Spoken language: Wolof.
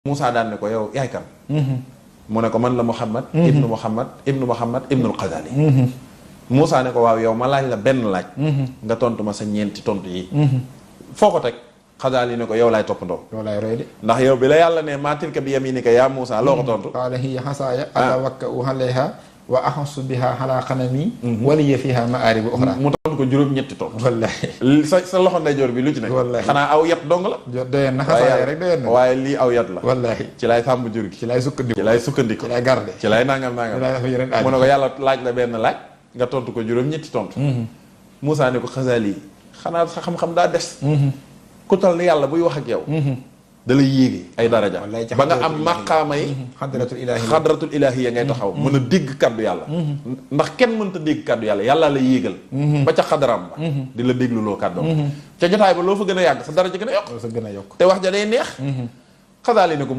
Moussa daan ne ko yow yaay kan mu ne ko man la Muhammad ibnul Xazali Moussa ne ko waaw yow ma laaj la benn laaj nga tontu ma sa ñeenti tontu yi foo ko teg Xazali ne ko yow laay toppandoo yow laay roy de ndax yow bi la yàlla ne maa tilka bi yaminika yaa Moussa loo ko tontu qaala hiya hasaaya atawakka'u alayha wa ahussu biha ala xanami wa liya fiha ma'aaribu uxra mu tontu ko juróom-ñetti tontu wallaahi sa loxo ndeyjoor bi lu ci nekk wallaahi xanaa aw yat dong la doyoon na xasaaya rek doyoon na waaye lii aw yat la wallaahi ci lay sàmm jur gi ci lay sukkandiku ci lay sukkandiku ci lay garde ci lay nangam mu ne ko yàlla laaj la benn laaj nga tontu ko juróom-ñetti tontu Moussa ne ko Xazali xanaa sa xam-xam daa des ku tal ni yàlla buy wax ak yow da lay yéegi ay daraja ba nga am maqaama yi xadratul ilaahiya ngay taxaw mën a dégg kaddu yàlla ndax kenn mënta dégg kaddu yàlla yàlla lay yéegal ba ca xadaram ba di la dégluloo kaddoom ca jotaay ba loo fa gën a yàgg sa daraja gën a yokk sa gën a yokk te wax ja day neex Xazali ne ko